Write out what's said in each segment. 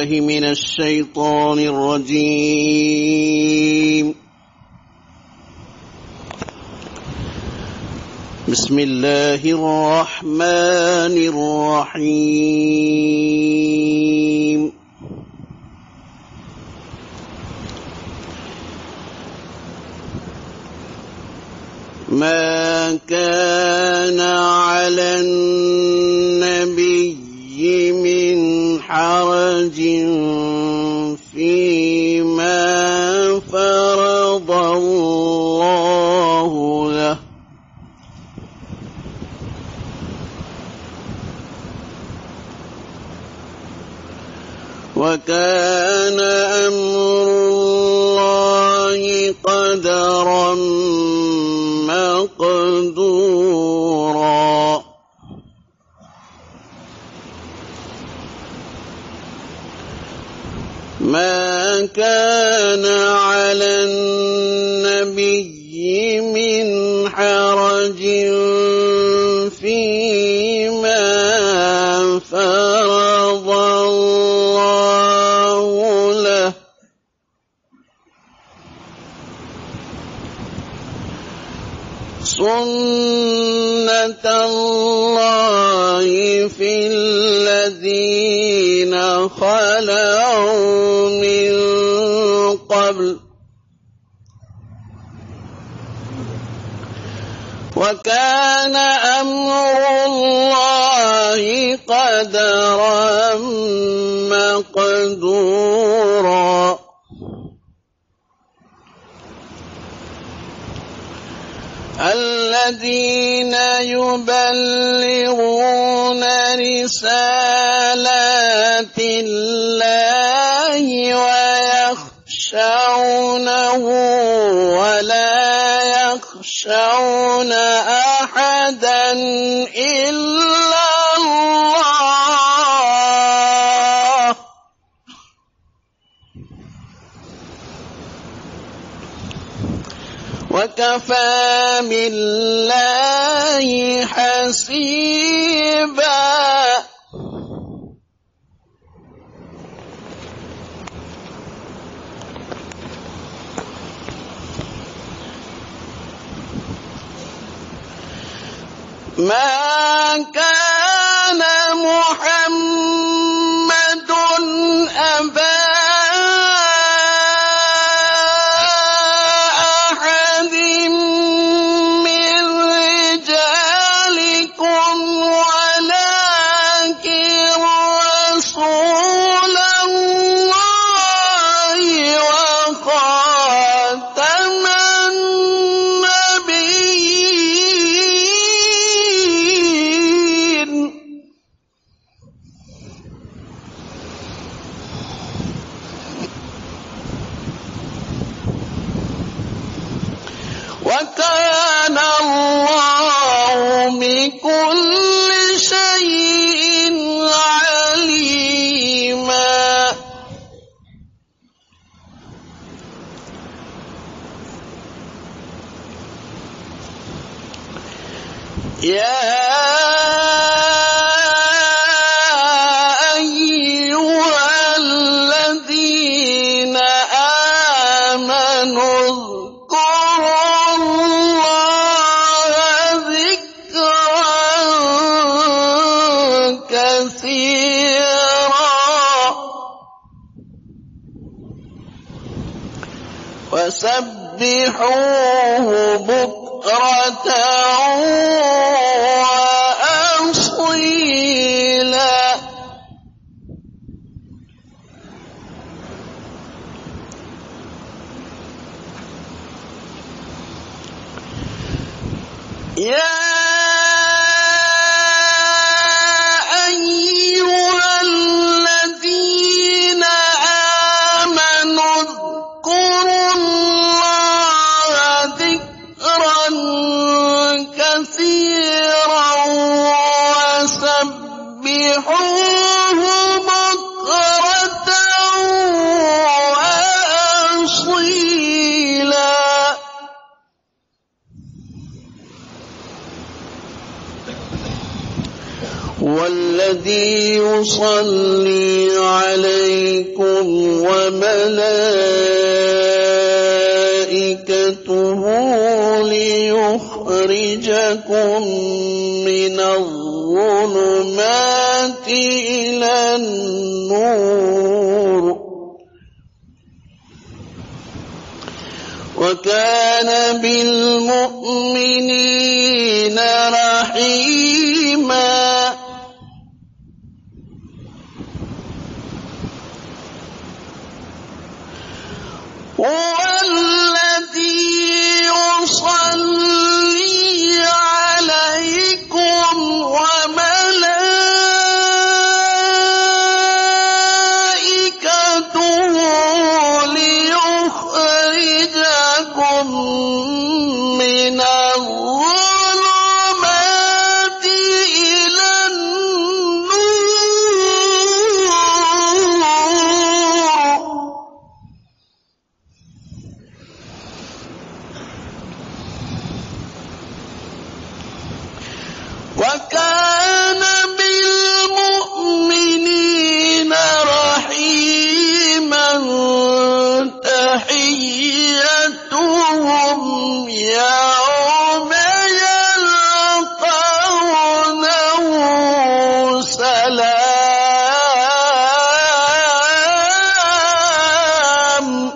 بالله من الشيطان الرجيم. بسم الله الرحمن الرحيم. ما كان على النبي من حرج فيما فرض الله له، وكان أمر الله قدرا مقدورا. ما كان على النبي من حرج فيما فرض الله له، سنة الله في الذين خلوا من قبل، وكان أمر الله قدرا مقدورا. الذين يبلغون رسالات الله ويخشونه ولا يخشون أحدا إلا الله، وكفى بالله حسيبا. ما كان محمد أبا وكان الله بكل شيء عليما. يا أيها الذين آمنوا وسبحوه بكرة وأصيلا. يا والذي يصلي عليك عليكم وملائكته ليخرجكم من الظلمات إلى النور وكان بالمؤمنين رحيما هو الذي يصلي عليكم وملائكته ليخرجكم من الظلمات إلى النور وكان بالمؤمنين رحيما تحيتهم يوم يلقونه سلام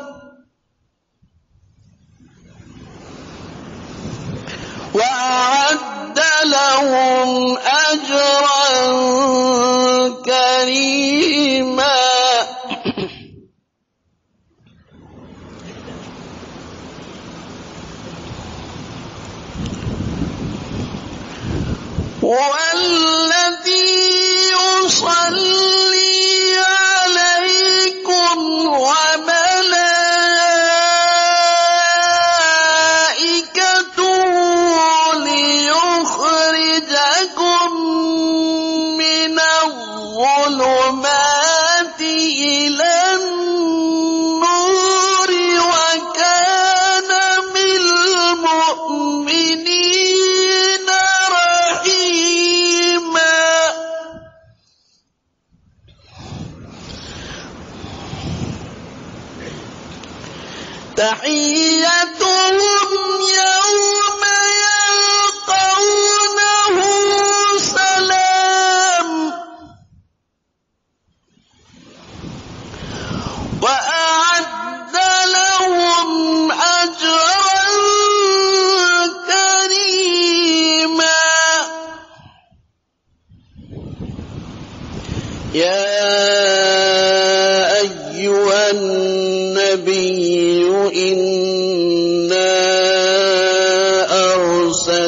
وأعد لهم أجرا كريما هو الذي يصلي عليكم وملائكته ليخرجكم من الظلمات إلى النور وكان بالمؤمنين رحيما تحيتهم يوم يلقونه سلام وأعد لهم أجرا كريما يا أيها النبي إنا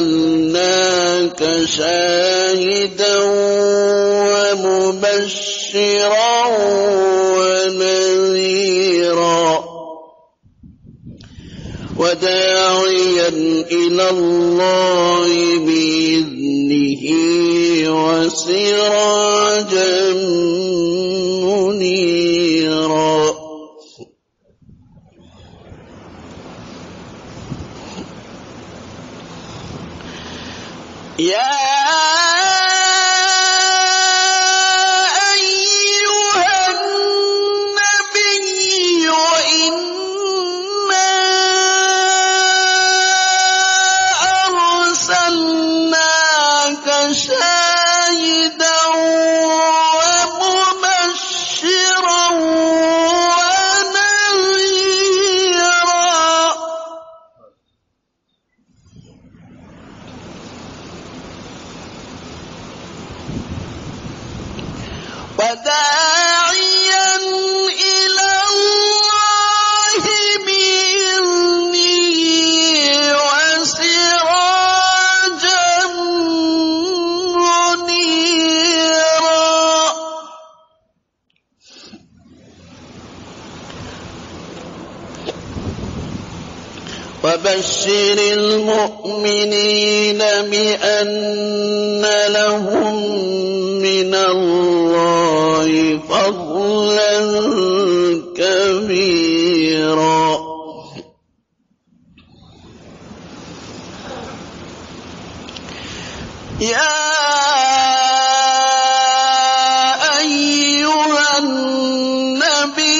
أرسلناك شاهدا ومبشرا ونذيرا وداعيا إلى الله بإذنه وسراجا منيرا يا أيها النبي إنا أرسلناك شاهدا ومبشرا ونذيرا وداعيا إلى الله بإذنه وسراجا منيرا وبشر المؤمنين بأن لهم من الله فضلا كبيرا يا أيها النبي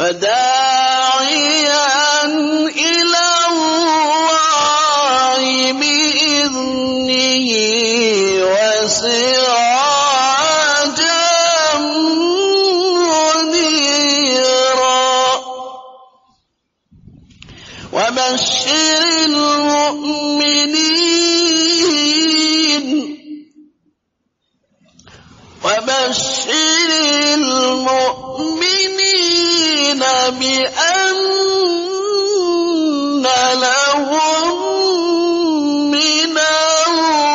وداعيا إلى الله بإذنه وسراجا منيرا وبشر المؤمنين بأن لهم من الله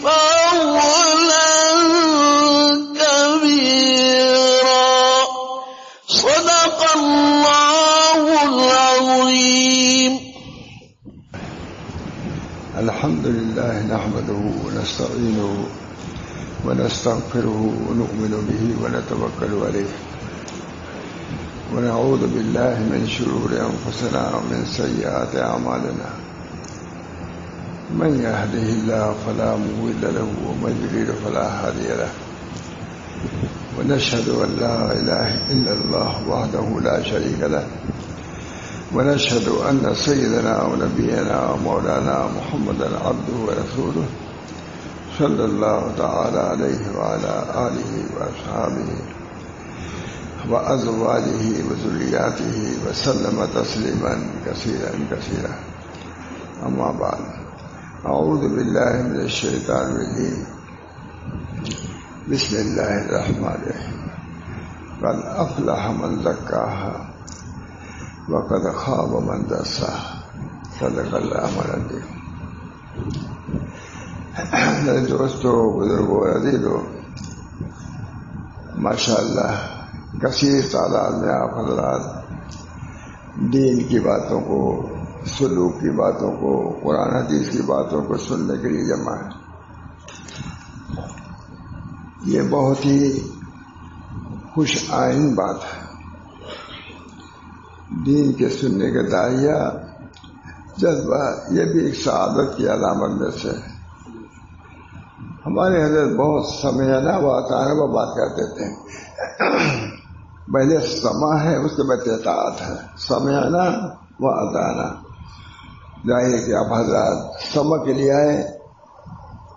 فضلا كبيرا. صدق الله العظيم. الحمد لله نحمده ونستعينه ونستغفره ونؤمن به ونتوكل عليه ونعوذ بالله من شرور أنفسنا ومن سيئات أعمالنا. من يهده الله فلا مضل له ومن يضلل فلا هادي له. ونشهد أن لا إله إلا الله وحده لا شريك له ونشهد أن سيدنا ونبينا ومولانا محمدا عبده ورسوله صلى الله تعالى عليه وعلى آله وأصحابه وأزواجه وذرياته وسلم تسليما كثيرا كثيرا. أما بعد، أعوذ بالله من الشيطان الرجيم. بسم الله الرحمن الرحيم. قد أفلح من زكاها وقد خاب من دساها. صدق الله العظيم. میرے دوستوں، بزرگوں، عزیزوں، ماشاءاللہ کثیر تعداد میں آپ حضرات دین کی باتوں کو، سلوک کی باتوں کو، قرآن حدیث کی باتوں کو سننے کے لیے جمع ہے. یہ بہت ہی خوش آئند بات ہے. دین کے سننے کے داعیہ جذبہ، یہ بھی ایک سعادت کی علامت میں سے ہے. ہمارے حضرت بہت سمعنا و اطعنا و بات کرتے تھے. پہلے سمع ہے، اس کے بعد اطاعت ہے. سمعنا و اطعنا، ظاہر ہے کہ آپ حضرات سمع کے لیے آئے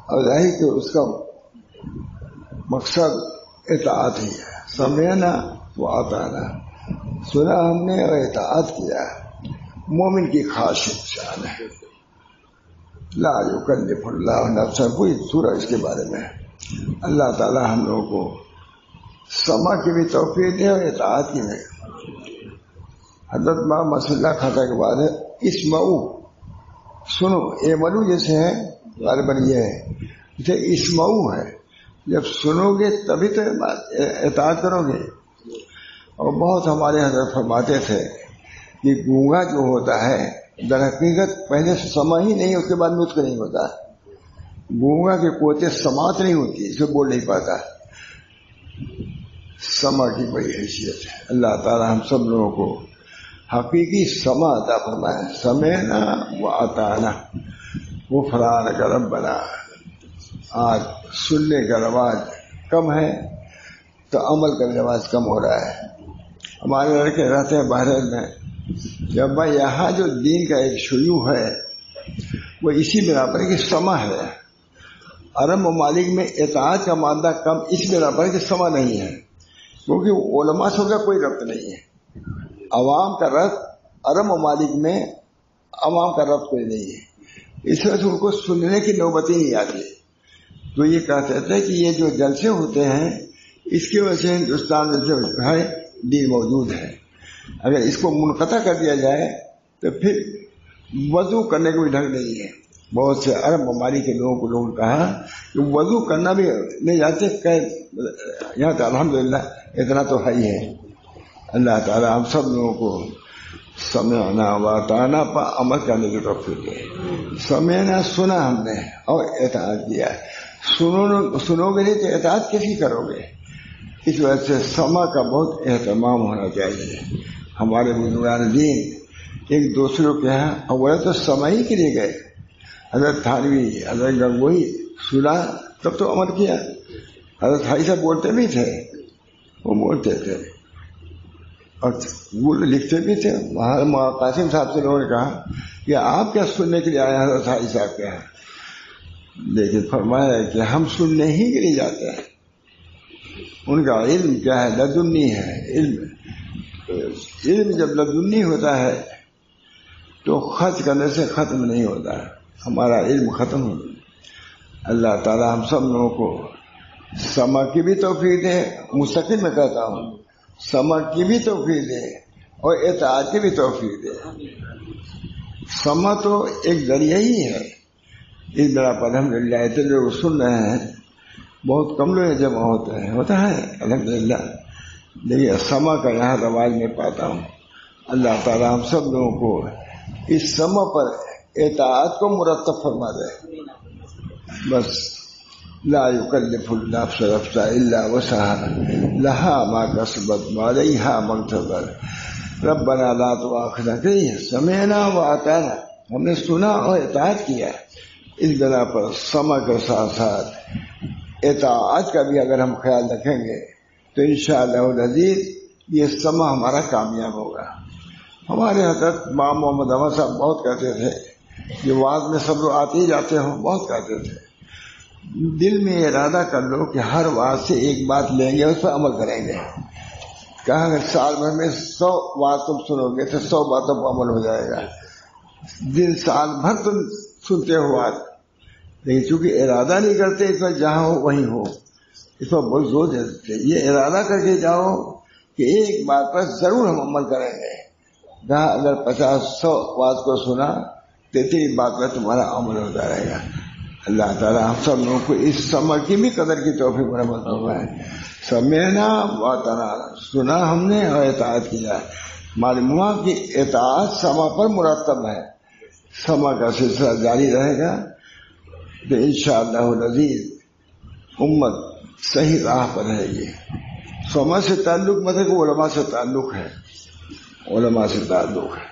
اور ظاہر کہ اس کا مقصد اطاعت ہی ہے. سمعنا و اطعنا، سنا ہم نے اور اطاعت کیا. مومن کی خاص شان ہے. لا یکلف اللہ نفسا، کوئی سورہ اس کے بارے میں. اللہ تعالی ہم لوگوں کو سمع کی بھی توفیق دے اور اطاعت کی بھی. حضرت محمد صلی اللہ خطا کے بعد ہے اسمعو، سنو. اعملو جیسے ہے غالباً یہ ہے، جیسے اسمعو ہے. جب سنو گے تبھی تو اطاعت کرو گے. اور بہت ہمارے حضرت فرماتے تھے کہ گونگا جو ہوتا ہے در حقیقت پہلے سمع ہی نہیں، اس کے بعد نطق نہیں ہوتا. گونگا کے کوتے سماعت نہیں ہوتی، اسے بول نہیں پاتا. سمع کی بڑی حیثیت ہے. اللہ تعالی ہم سب لوگوں کو حقیقی سمع عطا فرمائے. سمعنا و اطعنا غفرانک ربنا. آج سننے کا رواج کم ہے تو عمل کا رواج کم ہو رہا ہے. ہمارے لڑکے رہتے ہیں باہر میں. جب بھائی یہاں جو دین کا ایک شیوع ہے وہ اسی بنا پر کہ سمع ہے. عرب ممالک میں اطاعت کا مادہ کم اس بنا پر کہ سمع نہیں ہے، کیونکہ علماء سے کوئی ربط نہیں ہے. عوام کا ربط عرب ممالک میں عوام کا ربط کوئی نہیں ہے، اس وجہ سے ان کو سننے کی نوبت ہی نہیں آتی. تو یہ کہتے تھے کہ یہ جو جلسے ہوتے ہیں اس کی وجہ سے ہندوستان میں جو ہے دین موجود ہے. اگر اس کو منقطع کر دیا جائے تو پھر وضو کرنے کو بھی ڈھنگ نہیں ہے. بہت سے عرب ممالک کے لوگوں کو لوگوں نے کہا کہ وضو کرنا بھی نہیں جانتے. یہاں تو الحمدللہ اتنا تو ہے ہی ہے. اللہ تعالیٰ ہم سب لوگوں کو سمعنا و اطعنا پر عمل کرنے کی توفیق دے. سمعنا، سنا ہم نے اور اطاعت کیا. سنو گے نہیں تو اطاعت کیسی کرو گے؟ اس وجہ سے سمع کا بہت اہتمام ہونا چاہیے. ہمارے بزرگان دین ایک دوسروں کے یہاں اول تو سمع ہی کے لیے گئے. حضرت تھانوی، حضرت گنگوئی سنا تب تو عمل کیا. حضرت حاجی صاحب بولتے بھی تھے، وہ بولتے تھے اور وہ لکھتے بھی تھے. وہاں قاسم صاحب سے لوگوں نے کہا کہ آپ کیا سننے کے لیے آئے ہیں حاجی صاحب کے ہیں؟ لیکن فرمایا کہ ہم سننے ہی کے لیے جاتے ہیں. ان کا علم کیا ہے؟ لدنی ہے. علم جب لدنی ہوتا ہے تو خرچ کرنے سے ختم نہیں ہوتا ہے. ہمارا علم ختم ہو گیا. اللہ تعالی ہم سب لوگوں کو سمع کی بھی توفیق دے. مستقل میں کہتا ہوں سمع کی بھی توفیق دے اور اطاعت کی بھی توفیق دے. سمع تو ایک ذریعہ ہی ہے. اس بنا پر الحمدللہ اتنے لوگ سن رہے ہیں, بہت کم لوگ جمع ہوتا ہے الحمدللہ. لیکن سمع کا یہاں رواج میں پاتا ہوں. اللہ تعالیٰ ہم سب لوگوں کو اس سمع پر اطاعت کو مرتب فرما دے. بس لا یکلف اللہ نفسا الا وسعها لها ما کسبت وعلیہا ما اکتسبت ربنا لا تؤاخذنا سمعنا واطعنا. ہم نے سنا اور اطاعت کیا. اس بنا پر سمع کے ساتھ ساتھ اطاعت کا بھی اگر ہم خیال رکھیں گے تو انشاءاللہ العزیز یہ سمع ہمارا کامیاب ہوگا. ہمارے حضرت امام محمد احمد صاحب بہت کہتے تھے, یہ واعظ میں سب لوگ آتے ہی جاتے ہوں, بہت کہتے تھے دل میں ارادہ کر لو کہ ہر واعظ سے ایک بات لیں گے, اس پر عمل کریں گے. کہا کہ سال بھر میں 100 واعظ تم سنو گے تو 100 باتوں پر عمل ہو جائے گا. دن سال بھر تم سنتے ہو بات, لیکن چونکہ ارادہ نہیں کرتے اس پر جہاں ہو وہیں ہو, اس پر بہت زور دیتے. یہ ارادہ کر کے جاؤ کہ ایک بات پر ضرور ہم عمل کریں گے. جہاں اگر 50-100 واعظ کو سنا تو تیری بات پر تمہارا عمل ہوتا رہے گا. اللہ تعالیٰ ہم سب لوگوں کو اس سمع کی بھی قدر کی توفیق مرحمت فرمائے. سمعنا واطعنا, سنا ہم نے اور اطاعت کیا. معلوم ہوا کہ اطاعت سمع پر مرتب ہے. سمع کا سلسلہ جاری رہے گا تو انشاءاللہ العزیز امت صحیح راہ پر رہے گی. سمع سے تعلق مطلب کہ علماء سے تعلق ہے. علماء سے تعلق ہے.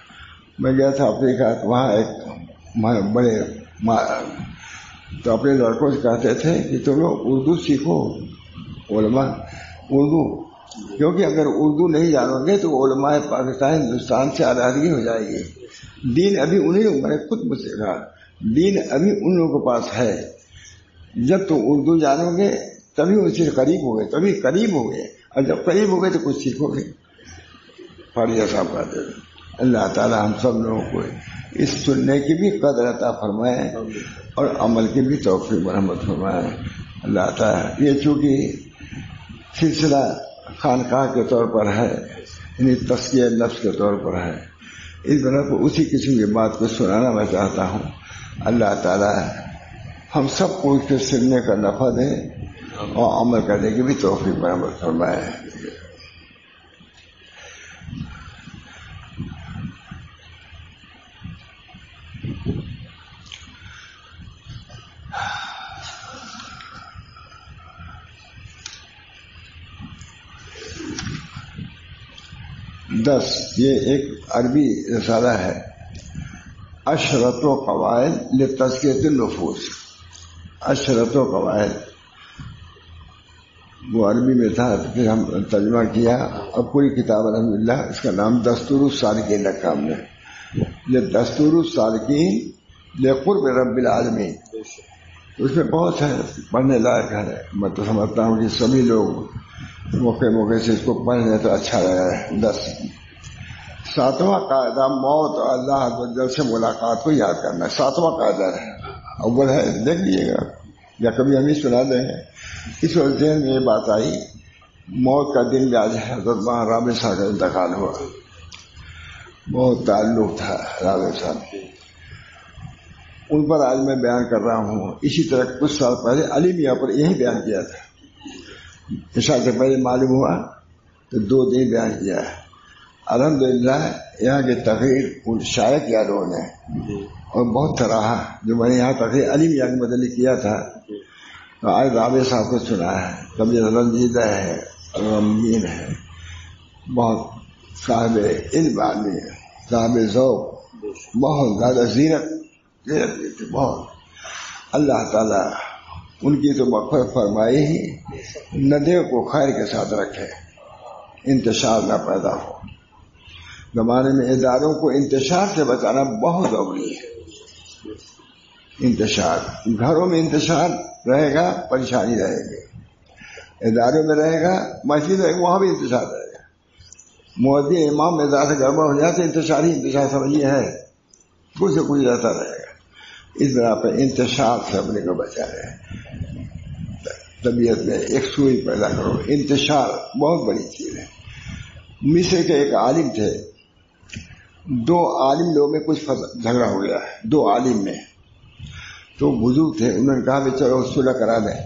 میں گیا تھا افریقہ, وہاں ایک بڑے تو اپنے لڑکوں سے کہتے تھے کہ تم لوگ اردو سیکھو. علماء اردو, کیونکہ اگر اردو نہیں جانو گے تو علماء پاکستان ہندوستان سے علیحدگی ہو جائے گی. دین ابھی انہیں لوگ, میں نے خود مجھ سے کہا دین ابھی ان لوگوں کے پاس ہے. جب تم اردو جانو گے تبھی ان سے قریب ہو گئے, تبھی قریب ہو گئے, اور جب قریب ہو گئے تو کچھ سیکھو گے. فاریہ صاحب کہتے تھے. اللہ تعالیٰ ہم سب لوگوں کو اس سننے کی بھی قدر عطا فرمائے اور عمل کی بھی توفیق مرحمت فرمائے. اللہ تعالیٰ یہ چونکہ سلسلہ خانقاہ کے طور پر ہے, یعنی تزکیہ نفس کے طور پر ہے, اس بنا پر اسی قسم کی بات کو سنانا میں چاہتا ہوں. اللہ تعالیٰ ہم سب کو اس کے سننے کا نفع دے اور عمل کرنے کی بھی توفیق مرحمت فرمائے. 10 یہ ایک عربی رسالہ ہے, اشرط و قواعد لتزکیۃ النفوس. اشرط و قواعد وہ عربی میں تھا, پھر ہم ترجمہ کیا اور پوری کتاب الحمدللہ اس کا نام دستور السالکین رکھا ہم نے. دستور السالکین لقرب رب العالمین. اس میں بہت ہے پڑھنے لائق ہے. میں تو سمجھتا ہوں کہ سبھی لوگ موقع سے اس کو پڑھ لیں تو اچھا رہے. 10 7واں قاعدہ موت اور اللہ عز و جل سے ملاقات کو یاد کرنا. 7واں قاعدہ ہے, اول ہے, دیکھ لیجیے گا یا کبھی ہم ہی سنا دیں گے. اس وقت ذہن میں یہ بات آئی, موت کا دن بھی آج حضرت وہاں رابع صاحب کا انتقال ہوا. بہت تعلق تھا رابع صاحب, ان پر آج میں بیان کر رہا ہوں. اسی طرح کچھ سال پہلے علی میاں پر یہی بیان کیا تھا. عشاء سے پہلے معلوم ہوا تو 2 دن بیان کیا ہے. الحمدللہ یہاں کے تقریر شائع کیا لوگوں نے اور بہت سراہا. جو میں نے یہاں تقریر علی میاں کے متعلق کیا تھا تو آج رابع صاحب کو سنا ہے. طبیعت رنجیدہ ہے, غمگین ہے, بہت صاحب علم آدمی ہے, صاحب ذوق, بہت زیادہ زینت بہت. اللہ تعالیٰ ان کی تو مغفرت فرمائی ہی, ندے کو خیر کے ساتھ رکھے, انتشار نہ پیدا ہو. زمانے میں اداروں کو انتشار سے بچانا بہت ضروری ہے. انتشار، گھروں میں انتشار رہے گا پریشانی رہے گی، اداروں میں رہے گا، مسجد رہے گا وہاں بھی انتشار رہے گا. مودی امام میں زیادہ گڑبڑ ہو جائے تو انتشار ہی انتشار سمجھیے ہے، کچھ سے کچھ رہتا رہے گا. اس طرح پہ انتشار سے اپنے کو بچا رہے. طبیعت میں ایک سوئی پیدا کرو. انتشار بہت بڑی چیز ہے. مصر کے ایک عالم تھے، دو عالم لوگوں میں کچھ جھگڑا ہو گیا ہے، دو عالم میں. تو بزرگ تھے، انہوں نے کہا کہ چلو صلح کرا دیں.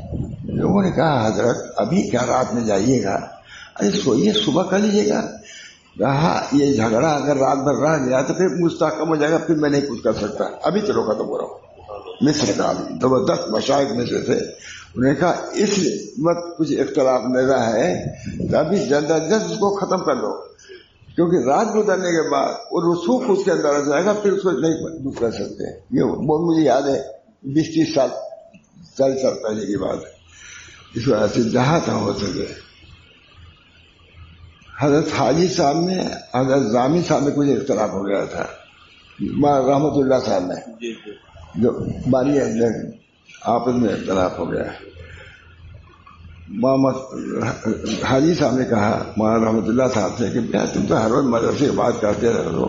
لوگوں نے کہا حضرت ابھی کیا رات میں جائیے گا؟ ارے سوئیے صبح کر لیجیے گا. کہا یہ جھگڑا اگر رات بھر رہ گیا تو پھر مستحکم ہو جائے گا، پھر میں نہیں کچھ کر سکتا، ابھی چلو ختم ہو رہا ہوں. مصر کا عالم زبردست مشائخ میں سے تھے. انہوں نے کہا اس وقت کچھ اختلاف نظر ہے تو ابھی جلد از جلد اس کو ختم کر دو، کیونکہ رات گزرنے کے بعد وہ رسوخ اس کے اندر آ جائے گا، پھر اس کو نہیں کر سکتے. یہ بہت مجھے یاد ہے، 20-30 سال 40 سال پہلے کی بات ہے. اس وجہ سے جہاں تک ہو سکے. حضرت حاجی صاحب میں حضرت زامی صاحب میں کچھ اختلاف ہو گیا تھا، رحمت اللہ صاحب میں جو باری آپس میں اختلاف ہو گیا. حاجی صاحب نے کہا مولانا رحمت اللہ صاحب سے کہ تم تو ہر روز مدرسے کی بات کرتے رہ دو،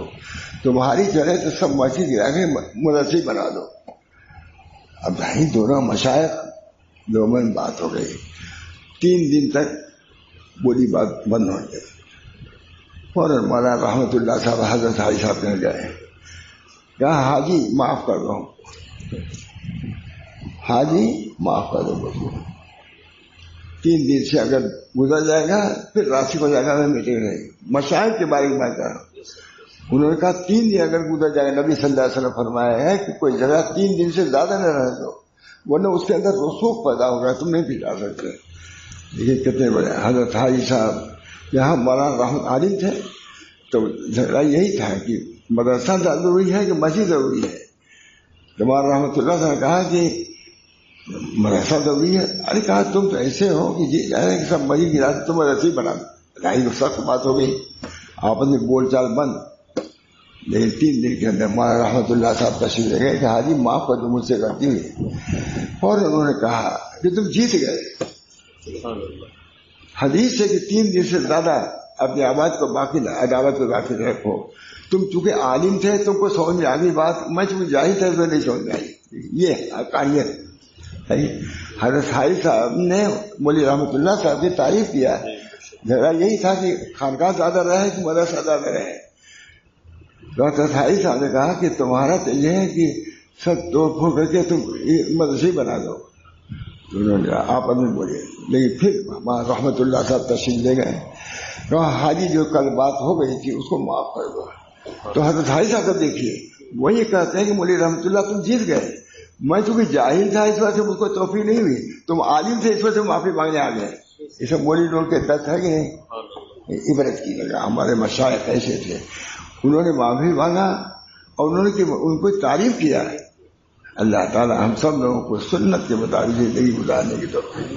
تمہاری چلے تو سب مسجد گرا کے مدرسے بنا دو. اب یہی دونوں مشائخ دونوں میں بات ہو گئی. 3 دن تک بولی بات بند ہو گئی. فوراً مولانا رحمت اللہ صاحب حضرت حاجی صاحب کے گئے. کہا حاجی معاف کر دو، حاجی معاف کر دو. 3 دن سے اگر گزر جائے گا پھر راشی ہو جائے گا، میٹنگ رہے گی. مشاہد کے بارے میں بات کر رہا ہوں. انہوں نے کہا 3 دن اگر گزر جائے گا، نبی صلی اللہ علیہ وسلم فرمایا ہے کہ کوئی جگہ 3 دن سے زیادہ نہ رہ دو، ورنہ اس کے اندر رسوخ پیدا ہوگا، تم نہیں پھیلا سکتے. لیکن کتنے بڑے حضرت حاجی صاحب یہاں مولانا رحمت عالم تھے، تو جھگڑا یہی تھا کہ مدرسہ ضروری ہے کہ مسجد ضروری ہے. تو مولانا رحمت اللہ صاحب نے کہا کہ مدرسہ ضروری ہے. ارے کہا تم تو ایسے ہو کہ جی کہ سب مسجد گرا تم مدرسے بنا دو. سخت بات ہو گئی، آپس میں بول چال بند. لیکن 3 دن کے اندر مولانا رحمت اللہ صاحب تشریف لے گئے کہ حاجی معاف کر دو مجھ سے غلطی ہوئی. اور انہوں نے کہا کہ تم جیت گئے. حدیث ہے کہ 3 دن سے زیادہ اپنی عداوت کو باقی رکھو. تم چونکہ عالم تھے، تم کو سمجھ میں آ گئی بات، میں چونکہ جاہل تھا تو نہیں سمجھ میں آئی. یہ حقانیت. حضرت حاجی صاحب نے مولی رحمت اللہ صاحب کی تعریف کیا. جگہ یہی تھا کہ خانقاہ زیادہ رہے کہ مدرسہ زیادہ رہے. حضرت حاجی صاحب نے کہا کہ تمہارا تو یہ ہے کہ سب توڑ پھوڑ کر کے تم مدرسے بنا دو. انہوں نے آپس میں بولے. لیکن پھر رحمت اللہ صاحب تشریف لے گئے. حاجی جو کل بات ہو گئی تھی اس کو معاف کر دو. تو حضرت حاجی صاحب کو دیکھیے وہی کہتے ہیں کہ مولی رحمت اللہ تم جیت گئے. میں چونکہ جاہل تھا اس وجہ سے مجھ کو توفیق نہیں ہوئی، تم عالم تھے اس وجہ سے معافی مانگنے آ گئے. یہ سب مولی لوگ کے درد ہے کہ نہیں؟ عبرت کی جگہ. ہمارے مشائخ ایسے تھے، انہوں نے معافی مانگا اور انہوں نے ان کو تعریف کیا. اللہ تعالی ہم سب لوگوں کو سنت کے مطابق زندگی گزارنے کی توفیق.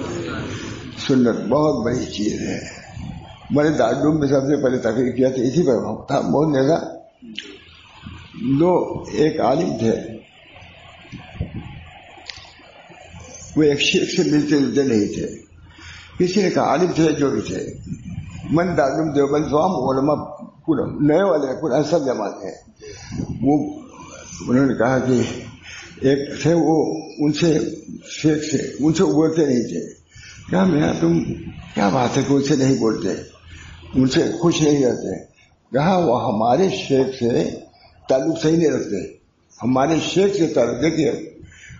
سنت بہت بڑی چیز ہے. میں نے دارالعلوم میں سب سے پہلے تقریر کیا تھا اسی پر تھا. بہت نیزا ایک عالم تھے، وہ ایک شیخ سے ملتے جلتے نہیں تھے. کسی نے کہا عالم تھے جو بھی تھے. من دارالعلوم دیوبند تمام علماء پورا نئے والے پورا سب جماعت ہیں. وہ انہوں نے کہا کہ ایک تھے وہ ان سے شیخ سے ان سے بولتے نہیں تھے. کیا میں تم کیا بات ہے کہ ان سے نہیں بولتے، ان سے خوش نہیں رہتے؟ کہا وہ ہمارے شیخ سے تعلق صحیح نہیں رکھتے. ہمارے شیخ سے تعلق دیکھیے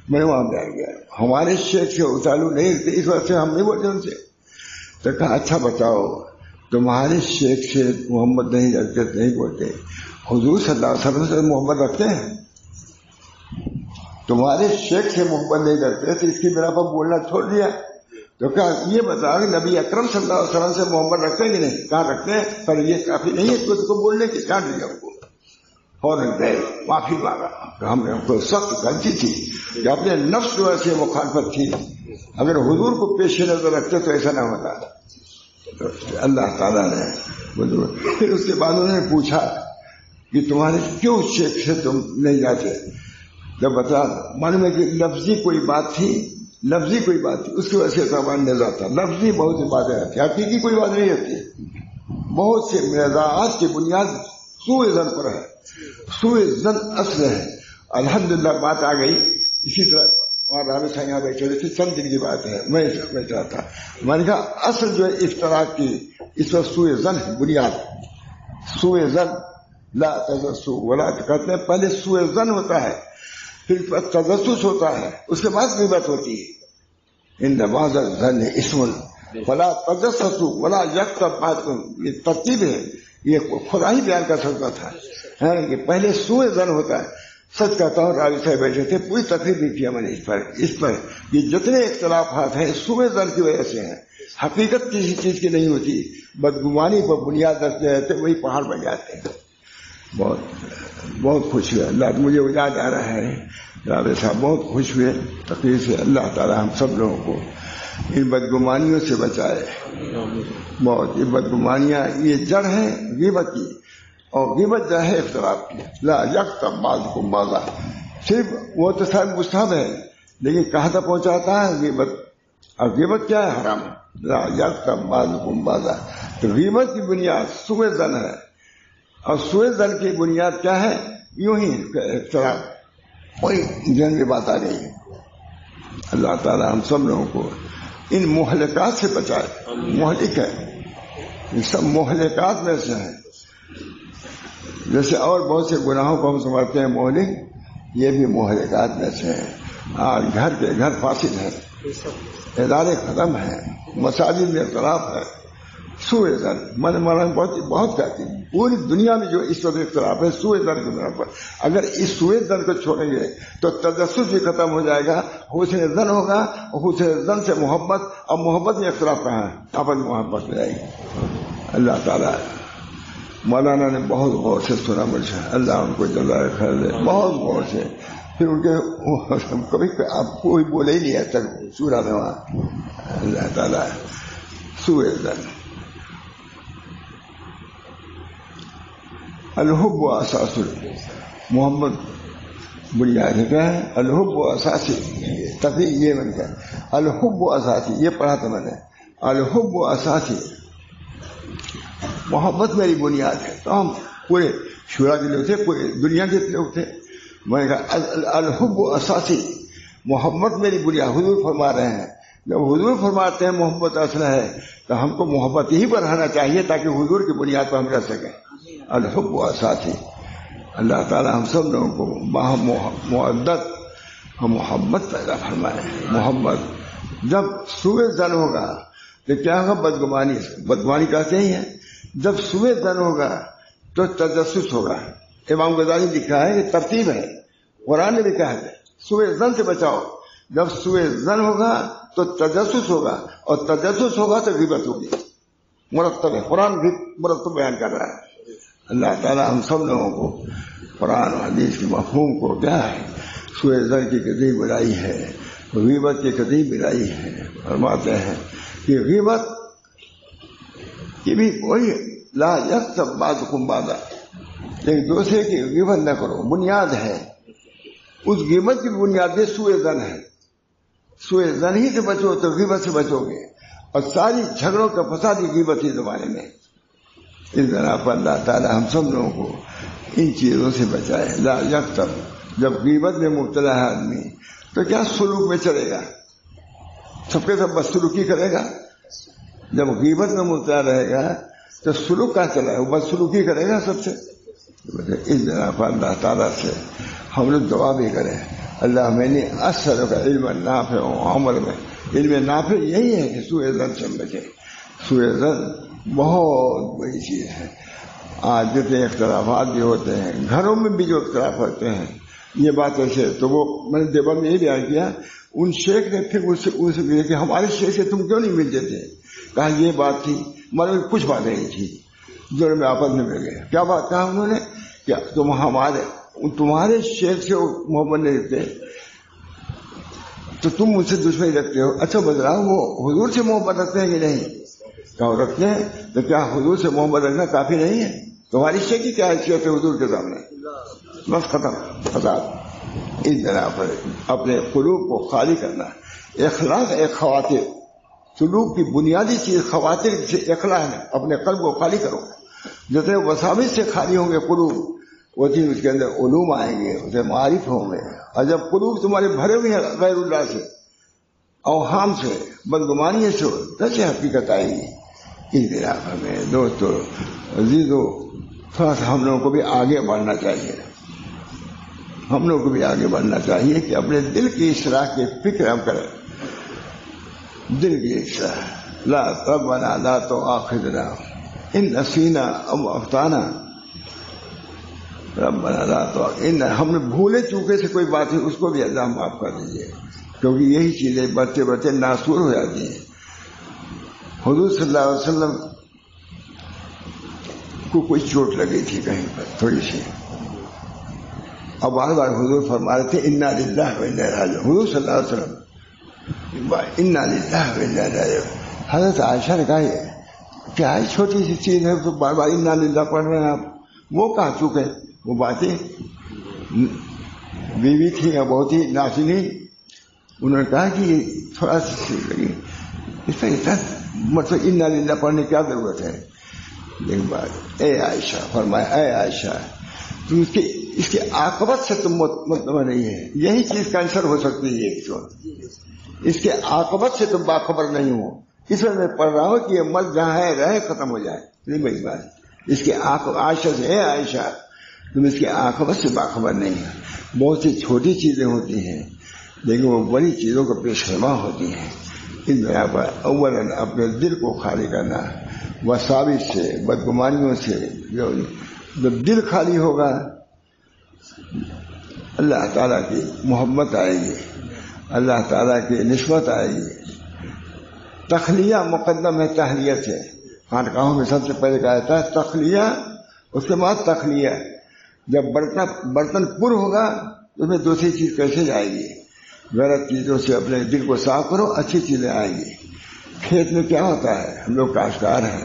میں وہاں بیٹھ گیا، ہمارے شیخ سے تعلق نہیں رکھتے اس وجہ سے ہم نہیں بولتے ان سے. تو کہا اچھا بتاؤ تمہارے شیخ سے محمد نہیں رکھتے نہیں بولتے، حضور صلی اللہ علیہ وسلم سے محمد رکھتے ہیں؟ تمہارے شیخ سے محمد نہیں رکھتے تو اس کی بنا پر بولنا چھوڑ دیا. تو کہا یہ بتا کہ نبی اکرم صلی اللہ علیہ وسلم سے محمد رکھتے ہیں کہ نہیں؟ کہاں رکھتے ہیں، پر یہ کافی نہیں ہے تو بولنے کی کیا دیا ہم کو. فوراً گئے معافی مانگا. ہم نے ہم کو سخت غلطی تھی کہ اپنے نفس کی وجہ سے مخالفت تھی. اگر حضور کو پیش نظر رکھتے تو ایسا نہ ہوتا. اللہ تعالیٰ نے پھر اس کے بعد انہوں نے پوچھا کہ تمہارے کیوں شیخ سے تم نہیں جاتے؟ جب بتا معلوم ہے کہ لفظی کوئی بات تھی، لفظی کوئی بات تھی، اس کی وجہ سے زبان نظر تھا. لفظی بہت سی باتیں آتی، حقیقی کوئی بات نہیں ہوتی. بہت سے نزاعات کی بنیاد سوء ظن پر ہے. سوء ظن اصل ہے. الحمدللہ بات آ گئی. اسی طرح وہاں رابع صاحب یہاں بیٹھے ہوئے تھے، چند دن کی بات ہے، میں بیٹھا تھا. میں نے کہا اصل جو ہے اختلاف کی اس وقت سوء ظن ہے. بنیاد سوء ظن، لا تجسسوا ولا، کہتے ہیں پہلے سوء ظن ہوتا ہے، پھر تجسس ہوتا ہے، اس کے بعد غیبت ہوتی ہے. ان بعض الظن اسم ولا تجسسوا ولا یغتب بعضکم، یہ ترتیب ہے، یہ خدا ہی بیان کر سکتا تھا کہ پہلے سوء ظن ہوتا ہے. سچ کہتا ہوں، راوی صاحب بیٹھے تھے، پوری تقریر بھی کیا میں نے اس پر یہ جتنے اختلافات ہیں سوء ظن کی وجہ سے ہیں. حقیقت کسی چیز کی نہیں ہوتی، بدگمانی پر بنیاد رکھتے رہتے وہی پہاڑ بن جاتے ہیں. بہت خوش ہوئے. اللہ مجھے یاد آ رہا ہے راوی صاحب بہت خوش ہوئے تقریر سے. اللہ تعالی ہم سب لوگوں کو ان بدگمانیوں سے بچائے. بہت یہ بدگمانیاں یہ جڑ ہے غیبت کی، اور غیبت جو ہے اختلاف کی. لا یغتب بعضکم بعضا، صرف وہ تو صاحب مستحب ہے، لیکن کہاں تک پہنچاتا ہے غیبت. اور غیبت کیا ہے؟ حرام. لا یغتب بعضکم بعضا. تو غیبت کی بنیاد سوء ظن ہے، اور سوء ظن کی بنیاد کیا ہے؟ یوں ہی اختلاف. کوئی ذہن میں بات آ گئی. اللہ تعالی ہم سب لوگوں کو ان مہلکات سے بچائے. مہلک ہے، یہ سب مہلکات میں سے ہیں. جیسے اور بہت سے گناہوں کو ہم سمجھتے ہیں مہلک، یہ بھی مہلکات میں سے ہیں. آج گھر کے گھر فاسد ہیں، ادارے ختم ہیں، مساجد میں اختلاف ہے. سوء ظن میں نے مانا بہت کہتی ہوں، پوری دنیا میں جو اس وقت اختلاف ہے سوء ظن کے بنا پر. اگر اس سوء ظن کو چھوڑیں گے تو تجسس بھی ختم ہو جائے گا، حسن ظن ہوگا، اور حسن ظن سے محبت، اور محبت میں اختلاف کہاں ہے؟ آپس میں محبت میں آئے گی. اللہ تعالیٰ مولانا نے بہت غور سے سنا مجھے، اللہ ان کو جزائے خیر دے، بہت غور سے. پھر ان کے کبھی آپ کوئی بولے ہی نہیں تک سورہ میں وہاں. اللہ تعالیٰ سوء ظن. الحب و اساس محمد بنیاد ہے. کیا ہے؟ الحب و اساسی. تفریح یہ من کا الحب و اساسی، یہ پڑھا تھا میں نے. الحب و اساسی، محبت میری بنیاد ہے. تو ہم پورے شورا کے لوگ تھے، پورے دنیا کے لوگ تھے. میں نے کہا الحب و اساسی، محبت میری بنیاد. حضور فرما رہے ہیں، جب حضور فرماتے ہیں محبت اصل ہے تو ہم کو محبت ہی پر رہنا چاہیے تاکہ حضور کی بنیاد پر ہم رہ سکیں. الحب و اساسی. اللہ تعالی ہم سب لوگوں کو باہم مودت اور محبت پیدا فرمائے. محبت جب سوء ظن ہوگا تو کیا ہوگا؟ بدگمانی. بدگمانی کہتے ہی ہیں. جب سوء ظن ہوگا تو تجسس ہوگا. امام غزالی لکھا ہے، یہ ترتیب ہے، قرآن نے لکھا ہے سوء ظن سے بچاؤ. جب سوء ظن ہوگا تو تجسس ہوگا، اور تجسس ہوگا تو غیبت ہوگی. مرتب ہے، قرآن بھی مرتب بیان کر رہا ہے. اللہ تعالیٰ ہم سب لوگوں کو قرآن و حدیث کے مفہوم کو کیا ہے، سوء ظن کی کتنی برائی ہے، غیبت کی کتنی برائی ہے. فرماتے ہیں کہ غیبت کی بھی کوئی لا یغتب بعضکم بعضا، ایک دوسرے کی غیبت نہ کرو، بنیاد ہے. اس غیبت کی بنیاد سوء ظن ہے. سوء ظن ہی سے بچو تو غیبت سے بچو گے. اور ساری جھگڑوں کا فسادی غیبت ہی زمانے میں. اس طرح پر اللہ تعالی ہم سب لوگوں کو ان چیزوں سے بچائے. لا یغتب، جب غیبت میں مبتلا ہے آدمی تو کیا سلوک میں چلے گا؟ سب کے سب بد سلوکی کرے گا. جب غیبت میں مبتلا رہے گا تو سلوک کہاں چلے گا؟ بد سلوکی کرے گا سب سے. اس طرح پر اللہ تعالیٰ سے ہم لوگ دعا بھی کریں، اللہ میں نے اثر کا علم نافع ہو. عمل میں علم نافع یہی ہے کہ سوء ظن سے بچے. سوء ظن بہت بڑی چیز ہے. آج جتنے اختلافات بھی ہوتے ہیں، گھروں میں بھی جو اختلاف ہوتے ہیں، یہ بات ایسے تو وہ میں نے دیوبند میں یہ بیان کیا. ان شیخ نے پھر اس سے کہ ہمارے شیخ سے تم کیوں نہیں ملتے تھے؟ کہا یہ بات تھی، مگر کچھ باتیں نہیں تھی جو میں آپس میں مل گئے. کیا بات کہا انہوں نے؟ کیا تمہارے شیخ سے محبت نہیں رکھتے تو تم مجھ سے دشمنی رکھتے ہو. اچھا بدلاؤ، وہ حضور سے محبت رکھتے ہیں کہ نہیں؟ کہا رکھتے ہیں. تو کیا حضور سے محبت رکھنا کافی نہیں ہے؟ تمہاری شے کی کیا حیثیت ہے حضور کے سامنے؟ بس ختم فساد. اس بنا پر اپنے قلوب کو خالی کرنا. اخلاص ایک خواطر، سلوک کی بنیادی چیز خواطر سے اخلاص ہے. اپنے قلب کو خالی کرو. جیسے وساوس سے خالی ہوں گے قلوب، وہ چیز اس کے اندر علوم آئیں گے، اسے معارف ہوں گے. اور جب قلوب تمہارے بھرے ہوئے ہیں غیر اللہ سے، اوہام سے، بدگمانی سے، کیسے حقیقت آئے گی؟ اس بنا پر میں دوستو عزیزو تھوڑا سا ہم لوگوں کو بھی آگے بڑھنا چاہیے. ہم لوگوں کو بھی آگے بڑھنا چاہیے کہ اپنے دل کی اصلاح کی فکر ہم کریں. دل کی اصلاح. لا ربنا لا تؤاخذنا ان نسینا او اخطانا. ربنا لا تؤاخذنا، ہم نے بھولے چوکے سے کوئی بات ہے اس کو بھی اللہ معاف کر دیجیے، کیونکہ یہی چیزیں بڑھتے بڑھتے ناسور ہو جاتی ہیں. حضور صلی اللہ علیہ وسلم کو کوئی چوٹ لگی تھی کہیں پر تھوڑی سی، اب بار بار حضور فرما رہے تھے انا للہ و انا الیہ راجعون. حضور صلی اللہ علیہ وسلم انا للہ و انا الیہ راجعون. حضرت عائشہ نے کہا کیا ہے چھوٹی سی چیز ہے تو بار بار انا للہ پڑھ رہے ہیں آپ؟ وہ کہاں چکے وہ باتیں؟ بیوی تھی یا بہت ہی ناشنی، انہوں نے کہا کہ یہ تھوڑا سی چیز لگی، اس پر اتنا مطلب انا للہ پڑھنے کی کیا ضرورت ہے؟ ایک بات اے عائشہ فرمایا، اے عائشہ تم اس کے عاقبت سے تم مطمئن نہیں ہے. یہی چیز کینسر ہو سکتی ہے ایک چوٹ. اس کے عاقبت سے تم باخبر نہیں ہو. اس میں میں پڑھ رہا ہوں کہ یہ مرض جہاں ہے رہے ختم ہو جائے. نہیں بڑی بات اس کے عائشہ سے، اے عائشہ تم اس کے عاقبت سے باخبر نہیں ہے. بہت سی چھوٹی چیزیں ہوتی ہیں لیکن وہ بڑی چیزوں کا پیش خدمہ ہوتی ہیں. اس بنا پر اولاً اپنے دل کو خالی کرنا وساوس سے، بدگمانیوں سے. جب دل خالی ہوگا اللہ تعالیٰ کی محبت آئے گی، اللہ تعالیٰ کی نسبت آئے گی. تخلیہ مقدم ہے تحلیہ سے. خانقاہوں میں سب سے پہلے کہا جاتا ہے تخلیہ، اس کے بعد تخلیہ. جب برتن پر ہوگا تو اس میں دوسری چیز کیسے جائے گی؟ غلط چیزوں سے اپنے دل کو صاف کرو، اچھی چیزیں آئیں گی. کھیت میں کیا ہوتا ہے؟ ہم لوگ کاشتکار ہیں،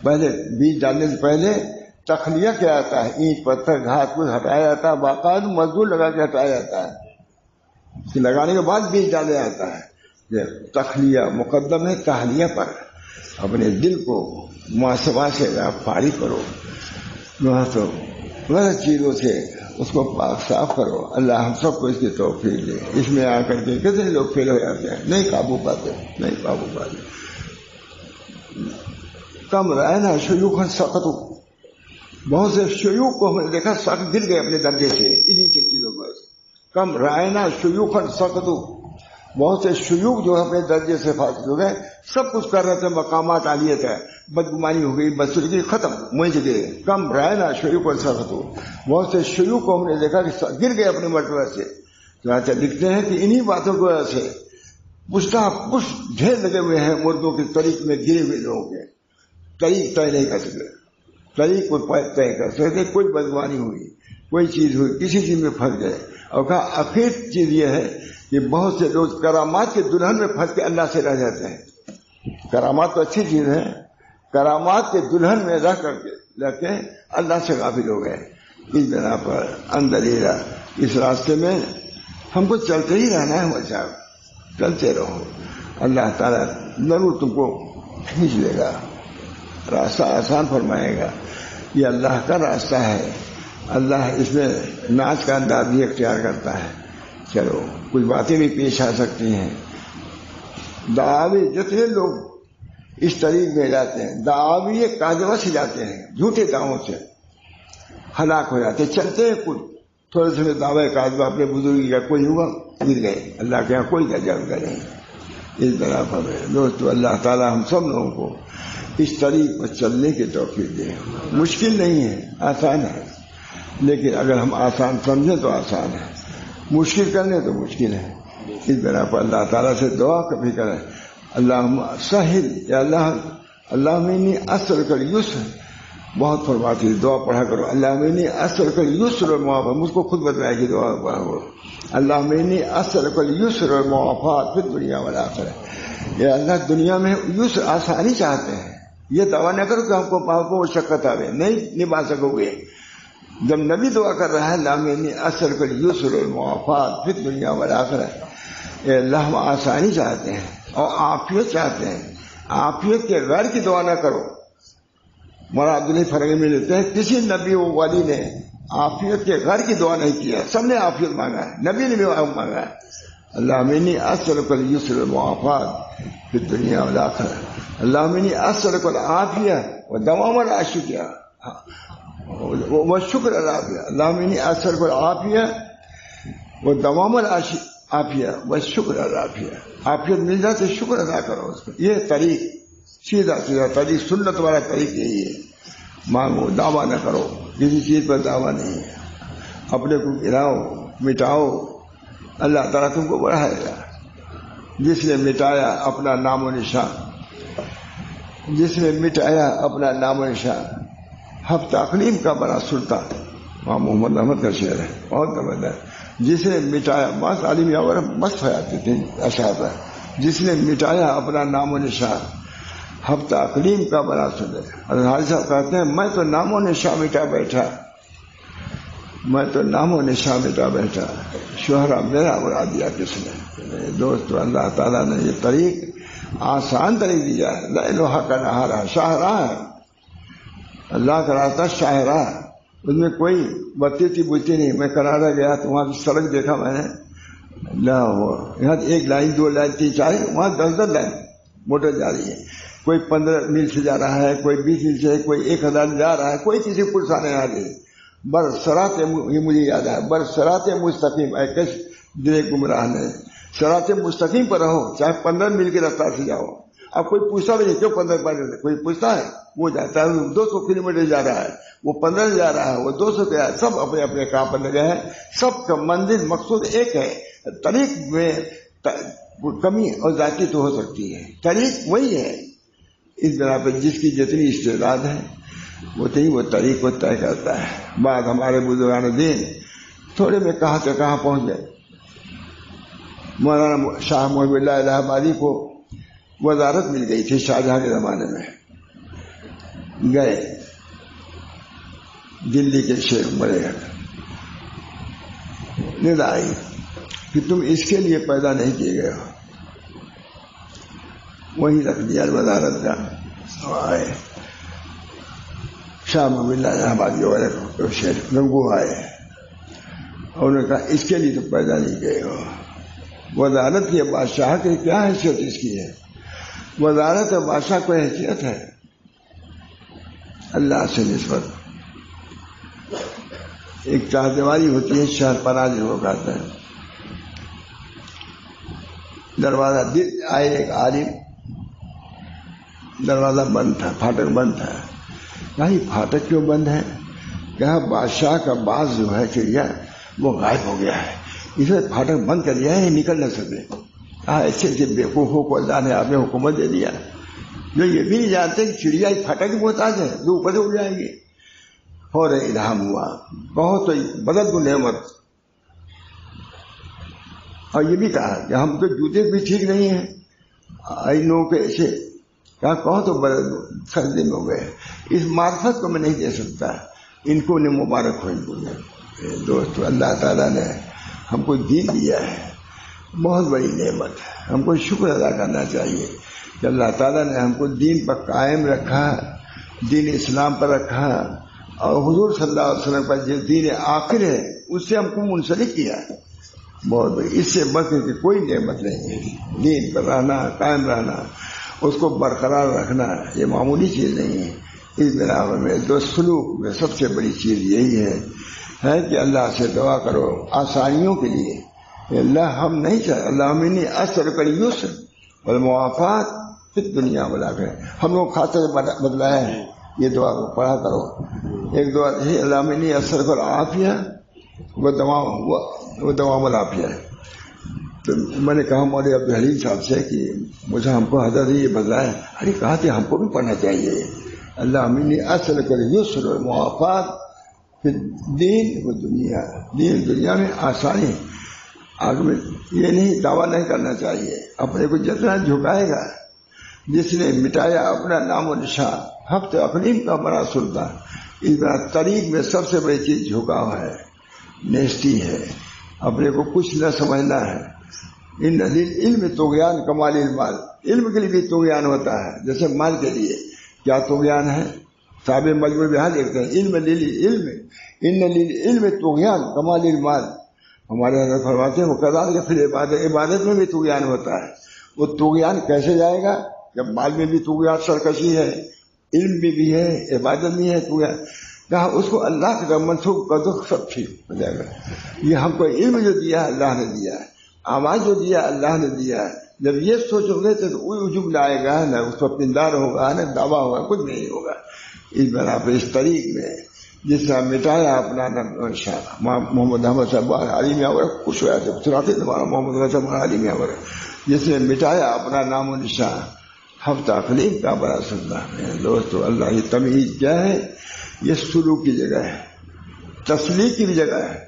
پہلے بیج ڈالنے سے پہلے تخلیہ کیا آتا ہے؟ اینٹ پتھر گھاس پھوس ہٹایا جاتا ہے، باقاعدہ مزدور لگا کے ہٹایا جاتا ہے. لگانے کے بعد بیج ڈالا جاتا ہے. تخلیہ مقدم ہے تحلیہ پر. اپنے دل کو معاشرہ سے آپ فارغ کرو، غلط چیزوں سے اس کو پاک صاف کرو. اللہ ہم سب کو اس کی توفیق دے. اس میں آ کر کے کتنے لوگ فیل ہو جاتے ہیں، نہیں قابو پاتے. کم رائنا شیوخاً سخت، بہت سے شیوخ کو ہم نے دیکھا سخت گر گئے اپنے درجے سے انہیں چیزوں پر. کم رائنا شیوخاً سخت، بہت سے شیوخ جو اپنے درجے سے فاصل ہو گئے. سب کچھ کر رہے تھے، مقامات عالیت ہے، بدگمانی ہو گئی، بدسلوکی ختم، مجھ گئے. کم رائنا شیوخاً سخت، بہت سے شیوخ کو ہم نے دیکھا کہ گر گئے اپنے مرتبہ سے. چنانچہ لکھتے ہیں کہ انہی باتوں کی وجہ سے پشتا پشت ڈھیر لگے ہوئے ہیں مردوں کے طریق میں گرے ہوئے لوگوں کے. طریق طے نہیں کر سکتے، طریق کو طے کر سکتے. کوئی بدگمانی ہوئی، کوئی چیز ہوئی، کسی چیز میں پھنس گئے. اور کہا آخر چیز یہ ہے کہ بہت سے لوگ کرامات کے دلہن میں پھنس کے اللہ سے رہ جاتے ہیں. کرامات تو اچھی چیز ہے، کرامات کے دلہن میں رہ کر کے رہتے ہیں، اللہ سے غافل ہو گئے. اس بنا پر اندھیرا اس راستے میں ہم کو چلتے ہی رہنا ہے. بچا چلتے رہو، اللہ تعالیٰ ضرور تم کو کھینچ لے گا، راستہ آسان فرمائے گا. یہ اللہ کا راستہ ہے. اللہ اس میں ناچ کا انداز بھی اختیار کرتا ہے. چلو کچھ باتیں بھی پیش آ سکتی ہیں. دعوی جتنے لوگ اس طریق میں جاتے ہیں، دعوی کاذبہ سے جاتے ہیں، جھوٹے دعووں سے ہلاک ہو جاتے ہیں. چلتے ہیں کچھ تھوڑے سے دعوی کاذبہ اپنے بزرگی کا کوئی ہوا گر گئے، اللہ کے یہاں کوئی درجہ نہیں. اس طرح پر دوستو اللہ تعالیٰ ہم سب لوگوں کو اس طریق پر چلنے کی توفیق دے. مشکل نہیں ہے، آسان ہے، لیکن اگر ہم آسان سمجھیں تو آسان ہے، مشکل کرنے تو مشکل ہے. اس بنا پر اللہ تعالیٰ سے دعا کبھی کریں، اللہم سہل، یا اللہم انی اسألک اليسر. بہت فرماتی دعا پڑھا کرو، اللہم انی اسألک اليسر والمعافات. مجھ کو خود بتائے کہ دعا پڑھا کرو، اللہم انی اسألک اليسر والمعافات فی الدنیا والآخرہ. یا اللہ دنیا میں یسر آسانی چاہتے ہیں، یہ دعویٰ نہ کرو کہ ہم کو مشقت آئے، نہیں نبھا سکو گے۔ جب نبی دعا کر رہا ہے لام اثر کر یسر المعافات پھر دنیا والآخرہ، اے اللہ ہم آسانی چاہتے ہیں اور عافیت چاہتے ہیں، عافیت کے غیر کی دعا نہ کرو۔ مولانا عبداللہ فرنگی میں لیتے ہیں کسی نبی و ولی نے عافیت کے غیر کی دعا نہیں کیا، سب نے عافیت مانگا ہے، نبی نے بھی مانگا ہے۔ اللہم انی اسألک اليسر المعافات فی الدنیا والآخرہ، اللہم انی اسألک العافیہ ودوام العافیہ والشکر العافیہ، اللہم انی اسألک العافیہ ودوام العافیہ والشکر العافیہ۔ عافیت مل جائے تو شکر ادا کرو اس کو، یہ طریق سیدھا سیدھا طریق، سنت والا طریق یہی ہے۔ مانگو، دعویٰ نہ کرو، کسی چیز پر دعویٰ نہیں ہے، اپنے کو گراؤ مٹاؤ، اللہ تعالیٰ تم کو بڑھائے گا۔ جس نے مٹایا اپنا نام و نشان، جس نے مٹایا اپنا نام و نشان، ہفتہ اقلیم کا بڑا سلطان، وہاں محمد احمد کا شعر ہے بہت زبردست، جس نے مٹایا مست عالم یاور مست حیاتی تھی اشعار ہے، جس نے مٹایا اپنا نام و نشان ہفتہ اقلیم کا بڑا سلطان۔ حاجی صاحب کہتے ہیں میں تو نام و نشان مٹا بیٹھا، میں تو نام و نشان مٹا بیٹھا، شہرہ میرا اڑا دیا کس نے۔ دوستو اللہ تعالیٰ نے یہ طریق آسان طریق دیا ہے، لا الہ کا نہارا شاہراہ ہے، اللہ کا راستہ شاہراہ، اس میں کوئی بتی تھی بجتی نہیں۔ میں کناڈا گیا تو وہاں کی سڑک دیکھا میں نے، یہاں ایک لائن دو لائن تین چار، وہاں 10 لائن موٹر جا رہی ہے، کوئی 15 میل سے جا رہا ہے، کوئی 20 میل سے، کوئی 1000 جا رہا ہے، کوئی کسی پل سے آ رہی ہے۔ برصراط، یہ مجھے یاد ہے، برصراط مستقیم، اے کش دل گمراہ نے، صراط مستقیم پر رہو، چاہے 15 میل کی رفتار سے جاؤ۔ اب کوئی پوچھتا بھی نہیں کیوں 15 میل، کوئی پوچھتا ہے؟ وہ جاتا ہے 200 کلومیٹر جا رہا ہے، وہ 15 جا رہا ہے، وہ 200 کا، سب اپنے اپنے کام پر لگے ہیں، سب کا منزل مقصود ایک ہے۔ طریق میں کمی اور ذاتی تو ہو سکتی ہے، طریق وہی ہے۔ اس بنا پر جس کی جتنی استعداد ہے وہ طریق کو طے کرتا ہے۔ بعد ہمارے بزرگان دین تھوڑے میں کہاں سے کہاں پہنچ گئے۔ مولانا شاہ محب اللہ الہ آبادی کو وزارت مل گئی تھی شاہجہاں کے زمانے میں، گئے دلی کے شیخ بڑے ندا آئی کہ تم اس کے لیے پیدا نہیں کیے گئے ہو، وہی رکھ دیا وزارت کا۔ آئے شاہ محب اللہ الہ آبادی والے شیخ گنگو آئے اور انہوں نے کہا اس کے لیے تو پیدا نہیں گئے ہو، وزارت کی بادشاہ کی کیا حیثیت اس کی ہے؟ وزارت اور بادشاہ کو حیثیت ہے اللہ سے نسبت۔ ایک چاردیواری ہوتی ہے شہر پناہ جن کو کہتے ہیں، دروازہ آئے ایک عالم، دروازہ بند تھا، پھاٹک بند تھا۔ بھائی پھاٹک کیوں بند ہے؟ کہا بادشاہ کا باز جو ہے چڑیا وہ غائب ہو گیا ہے، اس نے پھاٹک بند کر دیا ہے، نکل نہ سکے۔ ایسے ایسے بیوقوفوں کو اللہ نے آپ نے حکومت دے دیا جو یہ بھی نہیں جانتے کہ چڑیا پھاٹک کی محتاج ہے، جو اوپر سے اڑ جائیں گے۔ اور الہام ہوا بہت بدل دو نعمت۔ اور یہ بھی کہا کہ ہم تو جوتے بھی ٹھیک نہیں ہیں، آئینوں کے ایسے کہا کہو تو بدل دو، سجدے میں ہو گئے۔ اس معرفت کو میں نہیں دے سکتا، ان کو نے مبارک ہو ان کو۔ دوستو اللہ تعالیٰ نے ہم کو دین دیا ہے، بہت بڑی نعمت ہے، ہم کو شکر ادا کرنا چاہیے کہ اللہ تعالیٰ نے ہم کو دین پر قائم رکھا، دین اسلام پر رکھا، اور حضور صلی اللہ علیہ وسلم پر جو دین آخر ہے اس سے ہم کو منسلک کیا ہے۔ بہت بڑی، اس سے بڑھ کے کوئی نعمت نہیں ہے۔ دین پر رہنا، قائم رہنا، اس کو برقرار رکھنا یہ معمولی چیز نہیں ہے۔ اس بنا میں دو سلوک میں سب سے بڑی چیز یہی ہے کہ اللہ سے دعا کرو آسانیوں کے لیے۔ اللہ ہم نہیں چاہتے، اللہ ہمیں اسألک اليسر والمعافات فی الدنیا والآخرہ، ہم لوگ خاطر بدلایا ہے، یہ دعا کو پڑھا کرو۔ ایک دعا ہے اللہ ہمیں اسألک العافیہ ودوام العافیہ۔ تو میں نے کہا مولوی عبدالحلیم صاحب سے کہ مجھے ہم کو حضرت یہ بدلایا، ارے کہا تھے ہم کو بھی پڑھنا چاہیے، اللہ ہمیں اسألک اليسر والمعافات فی الدین و دنیا، دین دنیا میں آسانی۔ آگے میں یہ نہیں دعویٰ نہیں کرنا چاہیے، اپنے کو جتنا جھکائے گا جس نے مٹایا اپنا نام و نشان، ہفت اقلیم کا بڑا سلطان. اس طرح طریق میں سب سے بڑی چیز جھکاؤ ہے، نیستی ہے، اپنے کو کچھ نہ سمجھنا ہے. ان علم طغیان کمال المال، علم کے لیے بھی طغیان ہوتا ہے جیسے مال کے لیے. کیا طغیان ہے؟ صاحب مجموع بحال لکھتے ہیں علم علم ان علم طغیان کمال المال. ہمارے حضرت فرماتے ہیں وہ کذالک کہ پھر عبادت میں بھی طغیان ہوتا ہے. وہ طغیان کیسے جائے گا جب مال میں بھی طغیان سرکشی ہے، علم میں بھی ہے، عبادت میں ہے طغیان. کہا اس کو اللہ کا منسوخ کر دو سب ٹھیک ہو جائے گا. یہ ہم کو علم جو دیا اللہ نے دیا ہے، آواز جو دیا اللہ نے دیا ہے. جب یہ سوچو گے تو عجب لائے گا، نہ اس کو پندار ہوگا، نہ دعویٰ ہوگا، کچھ نہیں ہوگا. اس بنا پہ اس طریق میں جس نے مٹایا اپنا نشان. محمد احمد صاحب عالم آور خوش ہوا جب سناتے تمہارا محمد صاحب عالم آور، جس نے مٹایا اپنا نام و نشان، ہفتہ اقلیم کا بڑا سلطان ہے. دوستو اللہ یہ تمیز کیا ہے؟ یہ سلوک کی جگہ ہے، تسلیق کی بھی جگہ ہے.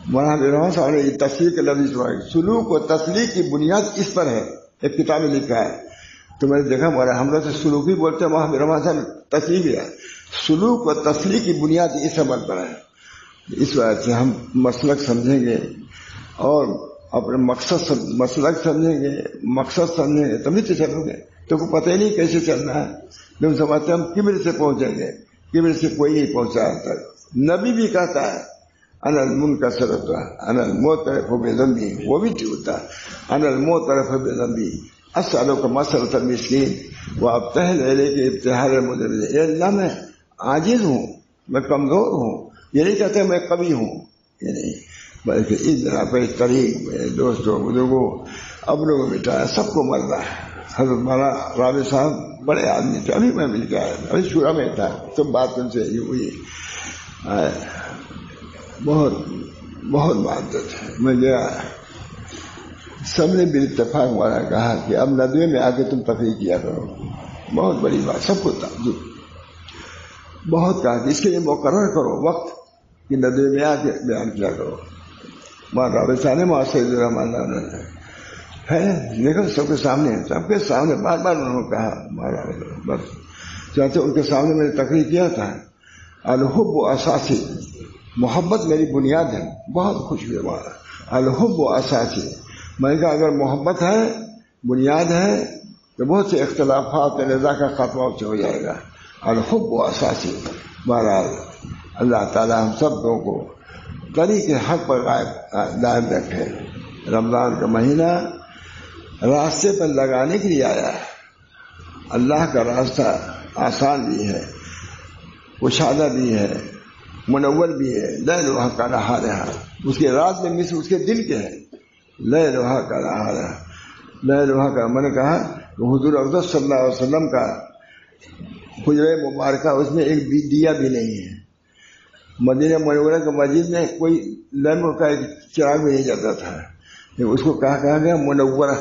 مولانا رحمان صاحب نے یہ تسلیق کے لفظ استعمال، سلوک و تسلیق کی بنیاد اس پر ہے. ایک کتاب میں لکھا ہے تو میں نے دیکھا مولانا ہم لوگ سے سلوک ہی بولتے ہیں، وہاں رحمان صاحب تسلیق ہے. سلوک و تسلیق کی بنیاد اس عمل پر ہے. اس وجہ سے ہم مسلک سمجھیں گے اور اپنے مسلک سمجھیں گے، مقصد سمجھیں گے تبھی تو چلو گے. تو کو پتہ ہی نہیں کیسے چلنا ہے. جب سمجھتے ہم کبر سے پہنچیں گے، کبر سے کوئی نہیں پہنچا تک. نبی بھی کہتا ہے انا المنکسر ہوتا ہے، انا المعترف بذنبی، وہ بھی ہوتا ہے انا المعترف بذنبی اسألک مسألۃ المسکین وابتہل الیک ابتہال المدرج. اے اللہ میں عاجز ہوں، میں کمزور ہوں. یہ نہیں کہتے میں قوی ہوں، یہ نہیں، بلکہ اس طرح پر اس طریق میں دوستوں بزرگوں اپنوں کو مٹایا، سب کو مرنا ہے. حضرت مولانا رابع صاحب بڑے آدمی تھے، ابھی میں مل کے آیا، ابھی شورا میں تھا، تو بات ان سے یہ ہوئی، بہت بہت معذرت ہے. میں گیا، سب نے بھی اتفاق ہمارا کہا کہ اب ندوے میں آ کے تم تقریر کیا کرو. بہت بڑی بات، سب کو تعجب بہت کہا کہ اس کے لیے مقرر کرو وقت کہ ندوے میں آ کے بیان کیا کرو. ماں رابع صاحب نے معاشر رحمان ہے دیکھو سب کے سامنے بار بار انہوں نے کہا مارا بس چاہتے ان کے سامنے میں نے تقریر کیا تھا. الحب و اساسی، محبت میری بنیاد ہے. بہت خوش ہوئے ہمارا. الحب و اساسی، میں نے کہا اگر محبت ہے بنیاد ہے تو بہت سے اختلافات نزاع کا خاتمہ ہو جائے گا. الحب و اساسی. بہرحال اللہ تعالی ہم سب کو طریق حق پر دائم رکھے. رمضان کا مہینہ راستے پر لگانے کے لیے آیا ہے. اللہ کا راستہ آسان بھی ہے، کشادہ بھی ہے، منور بھی ہے. لیلھا کنہارھا، اس کے رات میں مثل اس کے دل کے ہے. لیلھا کنہارھا، لیلھا کا میں نے کہا کہ حضور اقدس صلی اللہ علیہ وسلم کا حجرہ مبارکہ اس میں ایک دیا بھی نہیں ہے. مدینہ منورہ کے مسجد میں کوئی لیمپ کا ایک چراغ بھی نہیں جاتا تھا. اس کو کہا گیا منورہ،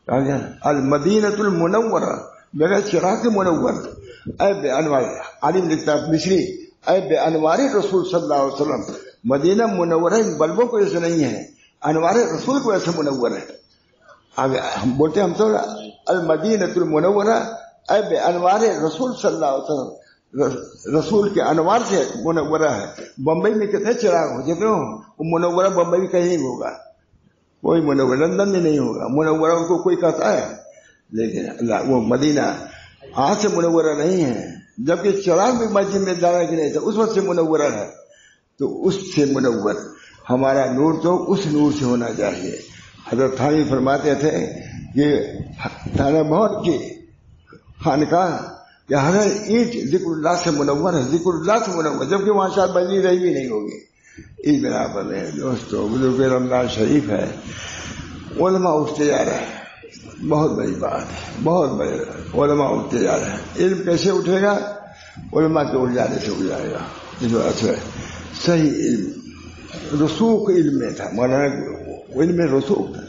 کہا گیا المدینۃ المنورہ، بغیر چراغ کے منور. اے بے انوار، عالم لکھتا ہے مصری، اے بے انوار رسول صلی اللہ علیہ وسلم. مدینہ منورہ ان بلبوں کو ایسے نہیں ہے، انوار رسول کو ایسے منور ہے. ہم بولتے ہیں ہم تو المدینۃ المنورہ اے بے انوار رسول صلی اللہ علیہ وسلم، رسول کے انوار سے منورہ ہے. بمبئی میں کتنے چراغ ہو جاتے ہو، وہ منورہ بمبئی کہیں نہیں ہوگا، کوئی منورہ لندن میں نہیں ہوگا. منورہ ان کو کوئی کہتا ہے، لیکن اللہ وہ مدینہ آج سے منورہ نہیں ہے. جبکہ چراغ بھی مسجد میں جانا کہ نہیں تھا، اس وقت سے منورہ ہے. تو اس سے منور ہمارا نور تو اس نور سے ہونا چاہیے. حضرت تھانوی فرماتے تھے کہ تھانہ بہت کی خانقاہ کہ ہر اینٹ ذکر اللہ سے منور ہے، ذکر اللہ سے منور، جبکہ وہاں شاید بجلی رہی بھی نہیں ہوگی. اس بنا پر دوستو بزرگ رمضان شریف ہے، علماء اٹھتے جا رہے ہیں. بہت بڑی بات ہے، بہت بڑے علماء اٹھتے جا رہے ہیں. علم کیسے اٹھے گا؟ علماء کے اٹھ جانے سے اٹھ جائے گا. اس وجہ سے صحیح علم رسوخ علم میں تھا، مولانا علم میں رسوخ تھا.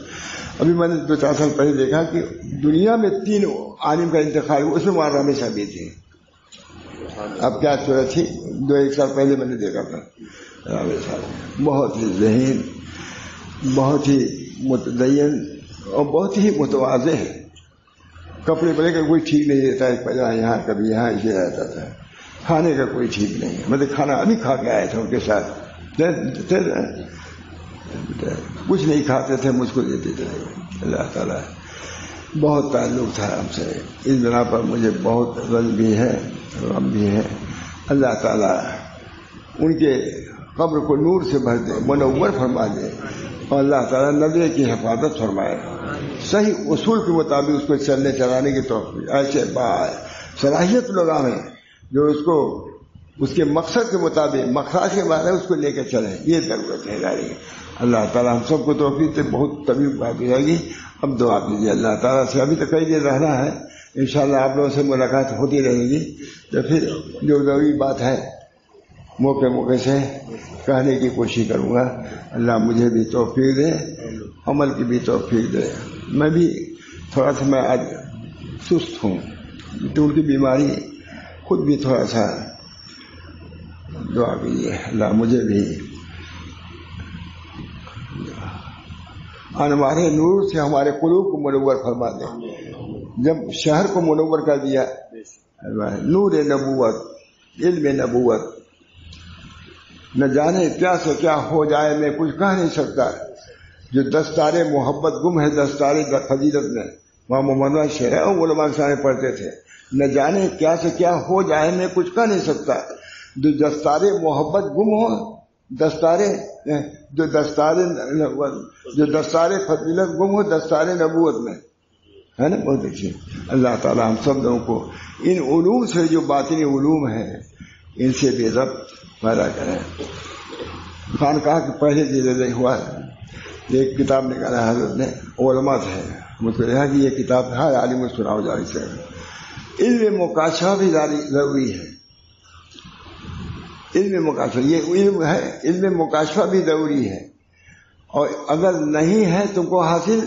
ابھی میں نے 2-4 سال پہلے دیکھا کہ دنیا میں 3 عالم کا انتخاب ہوا، اس میں مولانا رحمت صاحب بھی تھے. اب کیا صورت تھی؟ 2-1 سال پہلے میں نے دیکھا تھا. رحمت صاحب بہت ہی ذہین، بہت ہی متدین اور بہت ہی متواضع ہے. کپڑے بڑے کا کوئی ٹھیک نہیں رہتا ہے, پجا یہاں کبھی یہاں ایسے رہتا تھا. کھانے کا کوئی ٹھیک نہیں ہے. میں کھانا ابھی کھا کے آیا تھا ان کے ساتھ, کچھ نہیں کھاتے تھے, مجھ کو دیتے تھے. اللہ تعالیٰ بہت تعلق تھا ہم سے, اس بنا پر مجھے بہت رنج بھی ہے, غم بھی ہے. اللہ تعالیٰ ان کے قبر کو نور سے بھر دے, منور فرما دے, اور اللہ تعالیٰ نظر کی حفاظت فرمائے. صحیح اصول کے مطابق اس کو چلنے چلانے کی توفیق, ایسے صلاحیت لوگ ہیں جو اس کو اس کے مقصد کے مطابق مقصد کے بعد اس کو لے کے چلیں, یہ ضرورت ہے ہماری. اللہ تعالیٰ ہم سب کو توفیق سے بہت طبیعت بات ہو جائے گی. اب دعا کیجیے اللہ تعالیٰ سے. ابھی تو کئی دیر رہنا ہے, انشاءاللہ آپ لوگوں سے ملاقات ہوتی رہے گی. تو پھر جو ضروری بات ہے موقع سے کہنے کی کوشش کروں گا. اللہ مجھے بھی توفیق دے, عمل کی بھی توفیق دے. میں بھی تھوڑا سا میں آج سست ہوں, تو ان کی بیماری خود بھی تھوڑا سا دعا کیجیے اللہ مجھے بھی انوارے نور سے ہمارے قلوب کو منور فرما دے. جب شہر کو منور کر دیا, نور نبوت, علم نبوت, نہ جانے کیا سے کیا ہو جائے میں کچھ کہہ نہیں سکتا. جو دستار محبت گم ہے دستار فضیلت میں, وہاں محمد شہر علماء صاحب پڑھتے تھے, نہ جانے کیا سے کیا ہو جائے میں کچھ کہہ نہیں سکتا. جو دستار محبت گم ہو, جو دستار فضیلت گم ہو دستار نبوت میں, ہے نا. بہت اچھے. اللہ تعالیٰ ہم سب لوگوں کو ان علوم سے, جو باطنی علوم ہیں, ان سے بھی ربط پیدا کریں. خانقاہ کے پہلے جلسے ہوا ایک کتاب نکالا حضرت نے, علماء سے مجھ کو کہا کہ یہ کتاب ہر عالم سناؤ جاری سے. علم مکاشفہ بھی ضروری ہے. علم مکاشفہ یہ علم ہے, علم مکاشفہ بھی ضروری ہے. اور اگر نہیں ہے تم کو حاصل,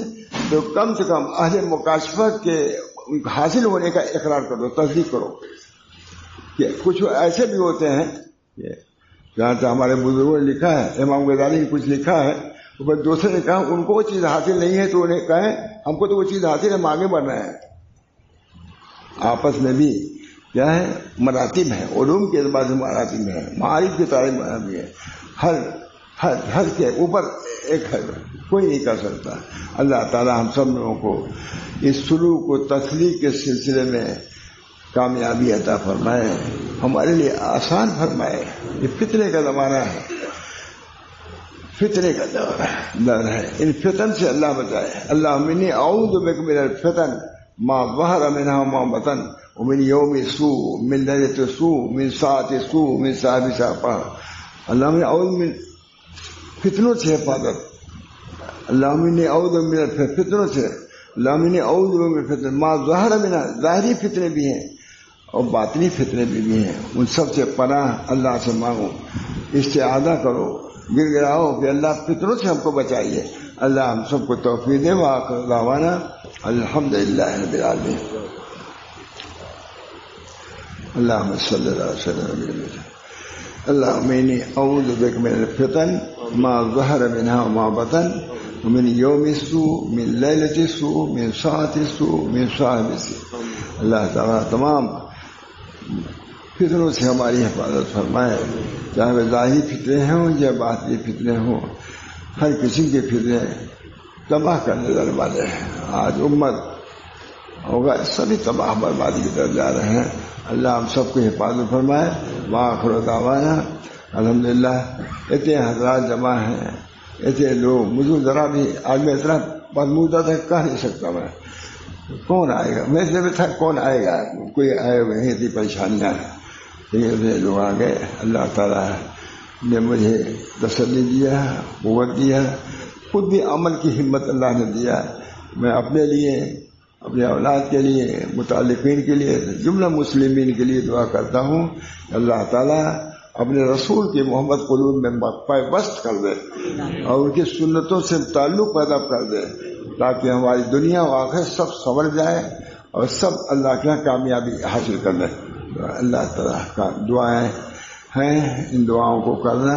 تو کم سے کم اہل مکاشفہ کے حاصل ہونے کا اقرار کرو, تصدیق کرو. کہ کچھ ایسے بھی ہوتے ہیں, جہاں سے ہمارے بزرگوں نے لکھا ہے, امام غزالی نے کچھ لکھا ہے, دوسرے نے کہا ان کو وہ چیز حاصل نہیں ہے, تو انہیں کہیں ہم کو تو وہ چیز حاصل ہے, ہم آگے بڑھ رہے ہیں. آپس میں بھی کیا ہے, مراتب ہیں, علوم کے اعتبار سے مراتب ہیں, معارف کے تعریف مراتب ہے. ہر کے اوپر ایک ہے, کوئی نہیں کر سکتا. اللہ تعالی ہم سب لوگوں کو اس سلوک و تسلیق کے سلسلے میں کامیابی عطا فرمائے, ہمارے لیے آسان فرمائے. یہ فتنے کا زمانہ ہے, فتنے کا دور ہے, ان فتن سے اللہ بچائے. اللہ منی اعوذ بک من الفتن ما ظہر منها وما بطن ومن یوم السوء من لیلۃ السوء من ساعۃ السوء من صاحب شاپا. اللہ من اعوذ من فتنوں سے حفاظت. اللہ منی اعوذ من فتنوں سے, اللہ منی اعوذ من الفتن ما ظہر منها, ظاہری فتنے بھی ہیں اور باطنی فتنے بھی ہیں. ان سب سے پناہ اللہ سے مانگو, استعاذہ کرو, گر گراؤ کہ اللہ فتنوں سے ہم کو بچائیے. اللہ ہم سب کو توفیق دے. وآخر دعوانا الحمدللہ رب العالمین. اللہم صلی اللہ علیہ وسلم. اللہم انی اعوذ بک من الفتن ما ظہر منها وما بطن ومن یوم السوء من لیلۃ السوء من ساعۃ السوء من صاحب السوء. اللہ تعالیٰ تمام فتنوں سے ہماری حفاظت فرمائے, چاہے وہ ظاہری فتنے ہوں یا باطنی فتنے ہوں. ہر قسم کے فتنے تباہ کرنے والے ہیں. آج امت ہوگا سبھی تباہ بربادی کی طرف جا رہے ہیں. اللہ ہم سب کو حفاظت فرمائے. وآخر دعوانا الحمدللہ. اتنے حضرات جمع ہیں, اتنے لوگ, مجھے ذرا بھی آج میں اتنا بدمودہ تھا کہہ نہیں سکتا. میں کون آئے گا, میں سے بھی تھا کون آئے گا, کوئی آئے ہوئے ہیں, اتنی پریشانیاں ہیں. لیکن لوگ آ گئے. اللہ تعالیٰ نے مجھے تسلی دیا, قوت دیا, خود بھی عمل کی ہمت اللہ نے دیا. میں اپنے لیے, اپنے اولاد کے لیے, متعلقین کے لیے, جملہ مسلمین کے لیے دعا کرتا ہوں. اللہ تعالیٰ اپنے رسول کی محمد قلوب میں پائبست کر دے اور ان کی سنتوں سے تعلق پیدا کر دے, تاکہ ہماری دنیا و آخرت سب سنور جائے اور سب اللہ کے کامیابی حاصل کر لیں. اللہ تعالیٰ کا دعائیں ہیں, ان دعاؤں کو کرنا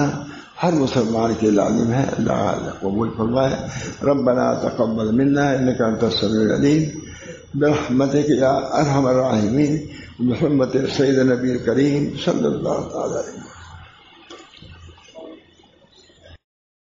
ہر مسلمان کے لازم ہے. اللہ قبول فرمائے. ربنا تقبل منا انک انت السمیع العلیم. برحمتك يا ارحم الراحمین، بحرمت سید نبی کریم صلی اللہ تعالی علیہ وسلم.